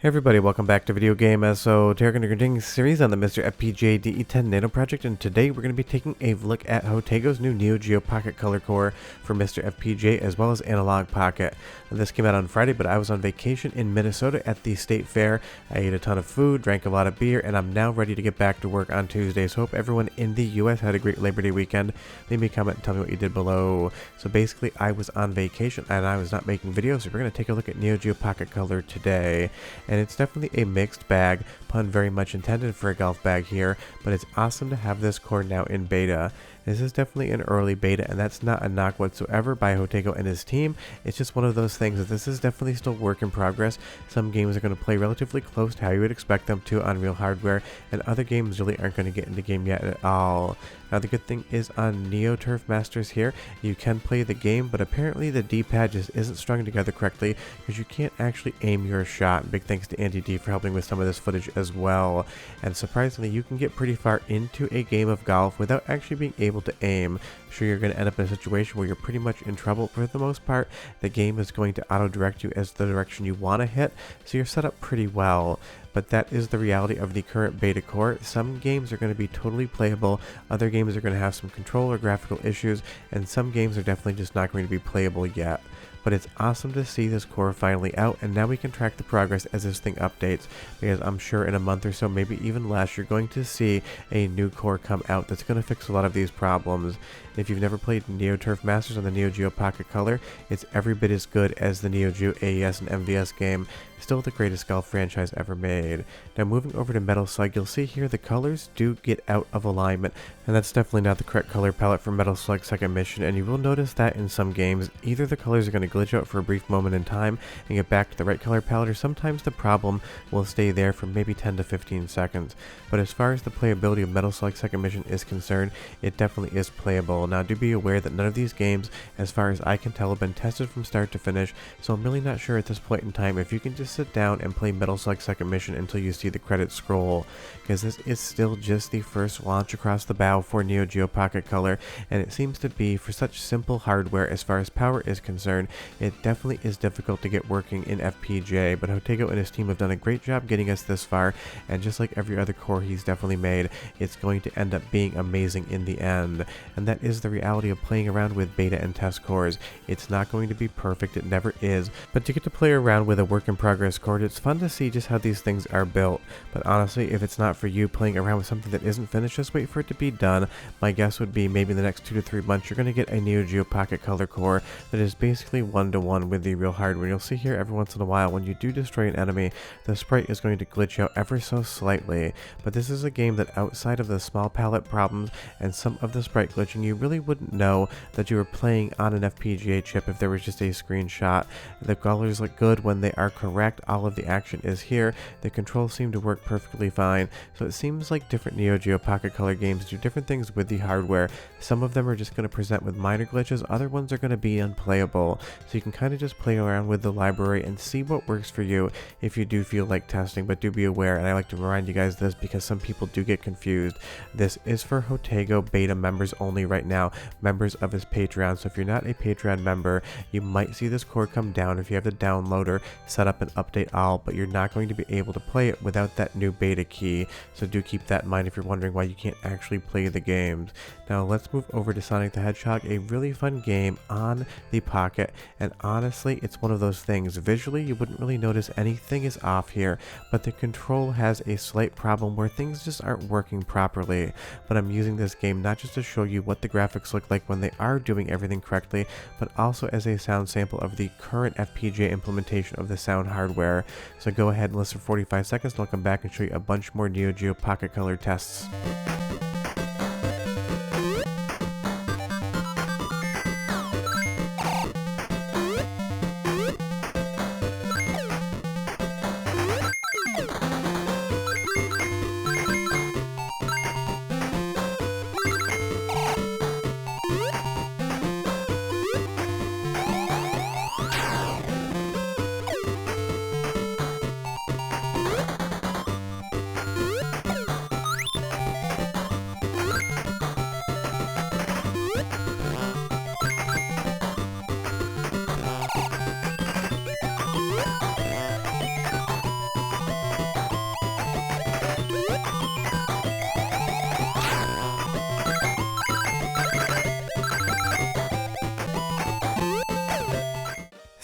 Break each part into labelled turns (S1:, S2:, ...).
S1: Hey everybody, welcome back to Video Game Esoteric and continuing series on the MiSTer FPGA DE10 Nano project, and today we're going to be taking a look at Jotego's new Neo Geo Pocket Color core for MiSTer FPGA as well as Analogue Pocket. And this came out on Friday, but I was on vacation in Minnesota at the state fair. I ate a ton of food, drank a lot of beer, and I'm now ready to get back to work on Tuesday. So hope everyone in the US had a great Labor Day weekend. Leave me a comment and tell me what you did below. So basically I was on vacation and I was not making videos, so we're going to take a look at Neo Geo Pocket Color today. And it's definitely a mixed bag, pun very much intended for a golf bag here, but it's awesome to have this core now in beta. This is definitely an early beta, and that's not a knock whatsoever by Jotego and his team. It's just one of those things that this is definitely still work in progress. Some games are going to play relatively close to how you would expect them to on real hardware, and other games really aren't going to get into game yet at all. Now the good thing is on Neo Turf Masters here, you can play the game, but apparently the D-pad just isn't strung together correctly because you can't actually aim your shot. Big thanks to Andy D for helping with some of this footage as well. And surprisingly, you can get pretty far into a game of golf without actually being able to aim. Sure, you're going to end up in a situation where you're pretty much in trouble. For the most part, the game is going to auto-direct you as the direction you want to hit, so you're set up pretty well. But that is the reality of the current beta core. Some games are going to be totally playable, other games are going to have some control or graphical issues, and some games are definitely just not going to be playable yet. But it's awesome to see this core finally out, and now we can track the progress as this thing updates, because I'm sure in a month or so, maybe even less, you're going to see a new core come out that's going to fix a lot of these problems. And if you've never played Neo Turf Masters on the Neo Geo Pocket Color, it's every bit as good as the Neo Geo AES and MVS game. Still the greatest golf franchise ever made. Now moving over to Metal Slug, you'll see here the colors do get out of alignment, and that's definitely not the correct color palette for Metal Slug Second Mission, and you will notice that in some games, either the colors are going to glitch out for a brief moment in time and get back to the right color palette, or sometimes the problem will stay there for maybe 10 to 15 seconds. But as far as the playability of Metal Slug Second Mission is concerned, it definitely is playable. Now do be aware that none of these games, as far as I can tell, have been tested from start to finish, so I'm really not sure at this point in time if you can just sit down and play Metal Slug Second Mission until you see the credits scroll, because this is still just the first launch across the bow for Neo Geo Pocket Color, and it seems to be, for such simple hardware as far as power is concerned, it definitely is difficult to get working in FPGA, but Jotego and his team have done a great job getting us this far, and just like every other core he's definitely made, it's going to end up being amazing in the end. And that is the reality of playing around with beta and test cores. It's not going to be perfect, it never is, but to get to play around with a work in progress core, it's fun to see just how these things are built. But honestly, if it's not for you playing around with something that isn't finished, just wait for it to be done. My guess would be maybe in the next 2 to 3 months you're going to get a Neo Geo Pocket Color core that is basically one-to-one with the real hardware. You'll see here every once in a while when you do destroy an enemy, the sprite is going to glitch out ever so slightly. But this is a game that, outside of the small palette problems and some of the sprite glitching, you really wouldn't know that you were playing on an FPGA chip if there was just a screenshot. The colors look good when they are correct, all of the action is here, the controls seem to work perfectly fine, so it seems like different Neo Geo Pocket Color games do different things with the hardware. Some of them are just going to present with minor glitches, other ones are going to be unplayable, so you can kind of just play around with the library and see what works for you if you do feel like testing. But do be aware, and I like to remind you guys this because some people do get confused, this is for Jotego beta members only right now, members of his Patreon. So if you're not a Patreon member, you might see this core come down if you have the downloader set up and update all, but you're not going to be able to play it without that new beta key, so do keep that in mind if you're wondering why you can't actually play the games. Now let's move over to Sonic the Hedgehog, a really fun game on the Pocket, and honestly it's one of those things, visually you wouldn't really notice anything is off here, but the control has a slight problem where things just aren't working properly. But I'm using this game not just to show you what the graphics look like when they are doing everything correctly, but also as a sound sample of the current FPGA implementation of the sound hardware. So go ahead and listen for 45 seconds and I'll come back and show you a bunch more Neo Geo Pocket Color tests.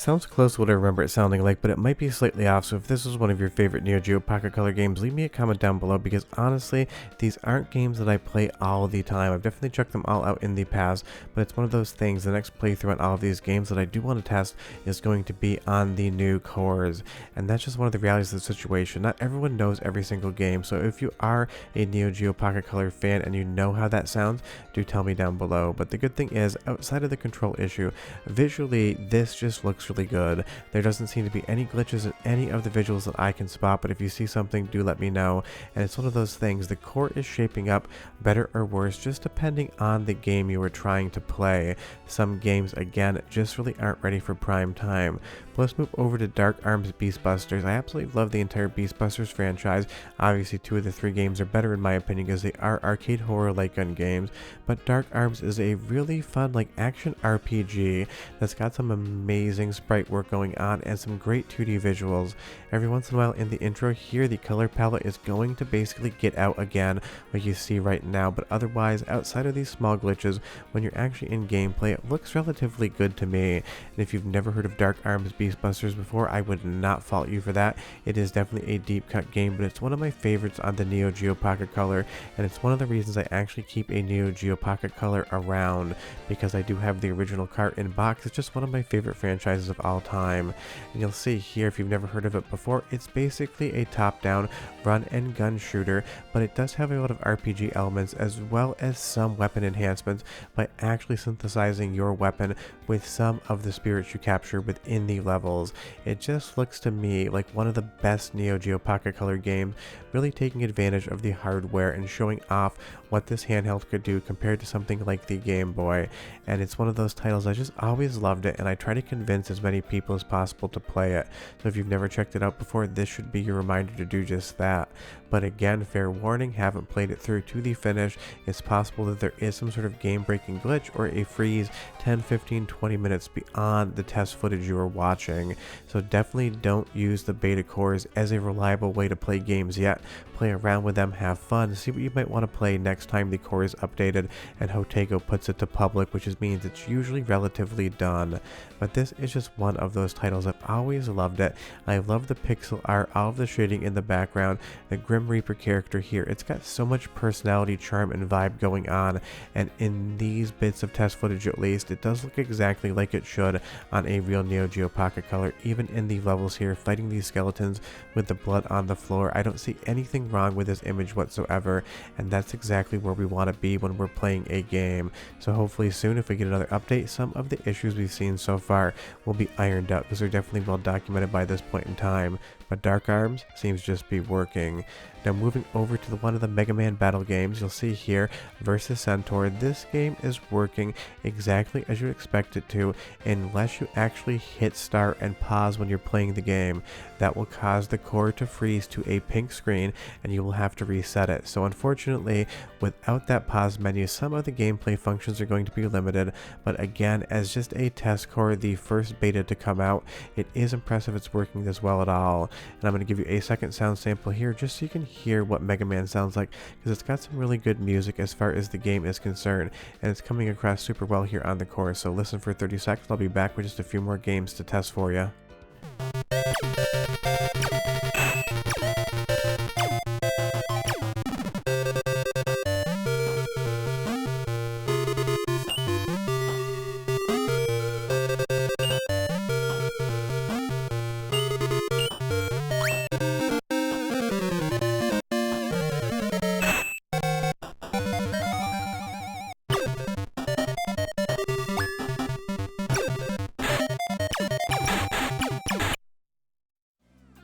S1: Sounds close to what I remember it sounding like, but it might be slightly off, so if this is one of your favorite Neo Geo Pocket Color games, leave me a comment down below, because honestly, these aren't games that I play all the time. I've definitely checked them all out in the past, but it's one of those things, the next playthrough on all of these games that I do want to test is going to be on the new cores, and that's just one of the realities of the situation. Not everyone knows every single game, so if you are a Neo Geo Pocket Color fan and you know how that sounds, do tell me down below. But the good thing is, outside of the control issue, visually, this just looks really good. There doesn't seem to be any glitches in any of the visuals that I can spot, but if you see something, do let me know. And it's one of those things, the core is shaping up better or worse just depending on the game you are trying to play. Some games, again, just really aren't ready for prime time. Let's move over to Dark Arms Beast Busters. I absolutely love the entire Beast Busters franchise. Obviously, 2 of the 3 games are better in my opinion because they are arcade horror light gun games, but Dark Arms is a really fun action RPG that's got some amazing sprite work going on and some great 2D visuals. Every once in a while in the intro here, the color palette is going to basically get out again like you see right now, but otherwise, outside of these small glitches, when you're actually in gameplay, it looks relatively good to me. And if you've never heard of Dark Arms Beast Busters before, I would not fault you for that. It is definitely a deep cut game, but it's one of my favorites on the Neo Geo Pocket Color, and it's one of the reasons I actually keep a Neo Geo Pocket Color around, because I do have the original cart in box. It's just one of my favorite franchises of all time. And you'll see here, if you've never heard of it before, it's basically a top-down run and gun shooter, but it does have a lot of RPG elements as well as some weapon enhancements by actually synthesizing your weapon with some of the spirits you capture within the levels. It just looks to me like one of the best Neo Geo Pocket Color games, really taking advantage of the hardware and showing off what this handheld could do compared to something like the Game Boy. And it's one of those titles, I just always loved it, and I try to convince as many people as possible to play it. So if you've never checked it out before, this should be your reminder to do just that. But again, fair warning, haven't played it through to the finish. It's possible that there is some sort of game-breaking glitch or a freeze 10, 15, 20 minutes beyond the test footage you are watching. So definitely don't use the beta cores as a reliable way to play games yet. Play around with them, have fun, see what you might want to play next time the core is updated and Jotego puts it to public, which means it's usually relatively done. But this is just one of those titles. I've always loved it. I love the pixel art, all of the shading in the background, the Grim Reaper character here. It's got so much personality, charm, and vibe going on, and in these bits of test footage at least, it does look exactly like it should on a real Neo Geo Pocket Color. Even in the levels here, fighting these skeletons with the blood on the floor, I don't see anything wrong with this image whatsoever, and that's exactly where we want to be when we're playing a game. So hopefully soon, if we get another update, some of the issues we've seen so far will be ironed out, because they're definitely well documented by this point in time. But Dark Arms seems just be working. Now moving over to one of the Mega Man battle games, you'll see here, Versus Centaur. This game is working exactly as you expect it to, unless you actually hit start and pause when you're playing the game. That will cause the core to freeze to a pink screen, and you will have to reset it. So unfortunately, without that pause menu, some of the gameplay functions are going to be limited, but again, as just a test core, the first beta to come out, it is impressive it's working this well at all. And I'm going to give you a second sound sample here just so you can hear what Mega Man sounds like, because it's got some really good music as far as the game is concerned, and it's coming across super well here on the core. So listen for 30 seconds. I'll be back with just a few more games to test for you.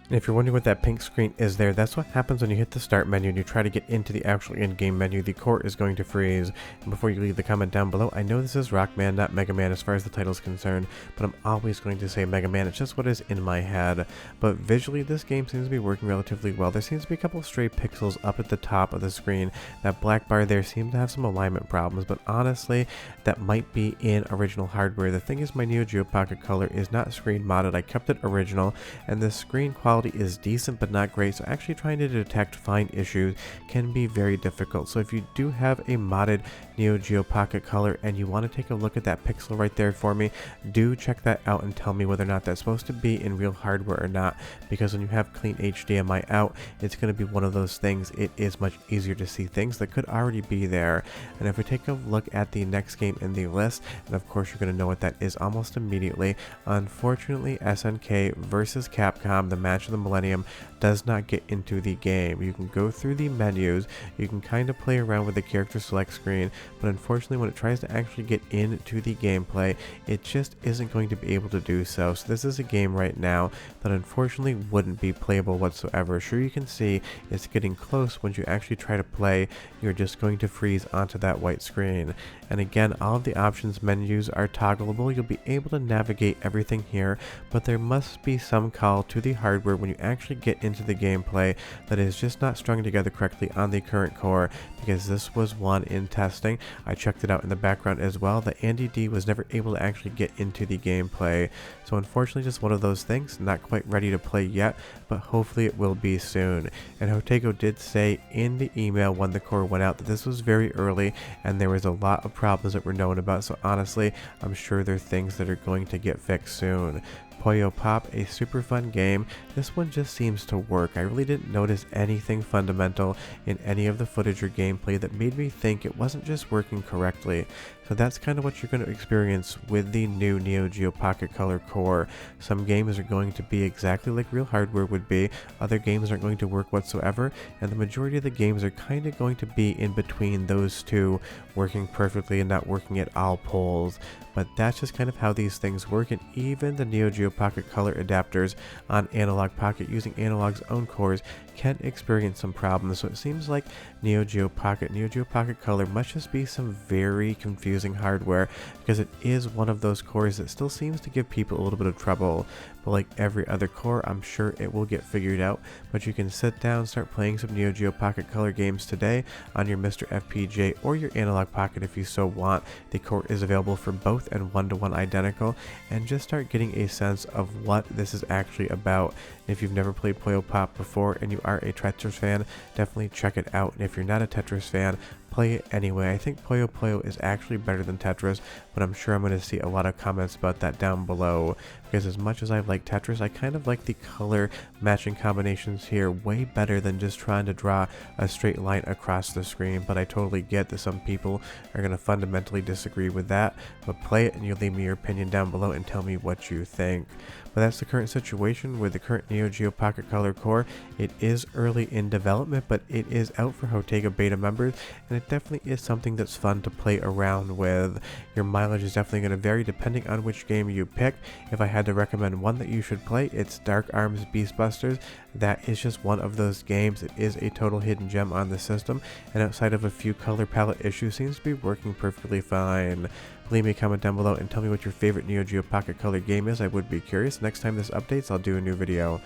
S1: And if you're wondering what that pink screen is there, that's what happens when you hit the start menu and you try to get into the actual in-game menu. The core is going to freeze. And before you leave the comment down below, I know this is Rockman, not Mega Man as far as the title is concerned, but I'm always going to say Mega Man. It's just what is in my head. But visually, this game seems to be working relatively well. There seems to be a couple of stray pixels up at the top of the screen. That black bar there seems to have some alignment problems, but honestly, that might be in original hardware. The thing is, my Neo Geo Pocket Color is not screen modded. I kept it original, and the screen quality quality is decent but not great, so actually trying to detect fine issues can be very difficult. So if you do have a modded Neo Geo Pocket Color and you want to take a look at that pixel right there for me, do check that out and tell me whether or not that's supposed to be in real hardware or not, because when you have clean HDMI out, it's going to be one of those things. It is much easier to see things that could already be there. And if we take a look at the next game in the list, and of course you're going to know what that is almost immediately, unfortunately SNK versus Capcom, the match of the millennium, does not get into the game. You can go through the menus, you can kind of play around with the character select screen, but unfortunately when it tries to actually get into the gameplay, it just isn't going to be able to do so. So this is a game right now that unfortunately wouldn't be playable whatsoever. Sure, you can see it's getting close. Once you actually try to play, you're just going to freeze onto that white screen. And again, all of the options menus are toggleable. You'll be able to navigate everything here, but there must be some call to the hardware when you actually get into the gameplay that is just not strung together correctly on the current core, because this was one in testing. I checked it out in the background as well. The Andy D was never able to actually get into the gameplay. So unfortunately just one of those things, not quite ready to play yet, but hopefully it will be soon. And Jotego did say in the email when the core went out that this was very early and there was a lot of problems that were known about, so honestly I'm sure there are things that are going to get fixed soon. Puyo Pop, a super fun game. This one just seems to work. I really didn't notice anything fundamental in any of the footage or gameplay that made me think it wasn't just working correctly. So that's kind of what you're going to experience with the new Neo Geo Pocket Color core. Some games are going to be exactly like real hardware would be, other games aren't going to work whatsoever, and the majority of the games are kind of going to be in between those two, working perfectly and not working at all poles. But that's just kind of how these things work, and even the Neo Geo Pocket Color adapters on Analogue Pocket using Analogue's own cores can experience some problems. So it seems like Neo Geo Pocket Color must just be some very confusing hardware, because it is one of those cores that still seems to give people a little bit of trouble. But like every other core, I'm sure it will get figured out. But you can sit down, start playing some Neo Geo Pocket Color games today on your MiSTer FPGA or your Analogue Pocket if you so want. The core is available for both and one-to-one identical, and just start getting a sense of what this is actually about. If you've never played Puyo Pop before and you are a Tetris fan, definitely check it out. And if you're not a Tetris fan, play it anyway. I think Puyo Puyo is actually better than Tetris, but I'm sure I'm going to see a lot of comments about that down below, because as much as I like Tetris, I kind of like the color matching combinations here way better than just trying to draw a straight line across the screen. But I totally get that some people are going to fundamentally disagree with that, but play it and you leave me your opinion down below and tell me what you think. But that's the current situation with the current Neo Geo Pocket Color core. It is early in development, but it is out for Jotego beta members, and it definitely is something that's fun to play around with. Your mileage is definitely going to vary depending on which game you pick. If I had to recommend one that you should play, it's Dark Arms Beast Busters. That is just one of those games. It is a total hidden gem on the system, and outside of a few color palette issues, seems to be working perfectly fine. Leave me a comment down below and tell me what your favorite Neo Geo Pocket Color game is. I would be curious. Next time this updates, I'll do a new video.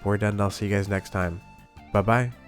S1: We're done, and I'll see you guys next time. Bye bye.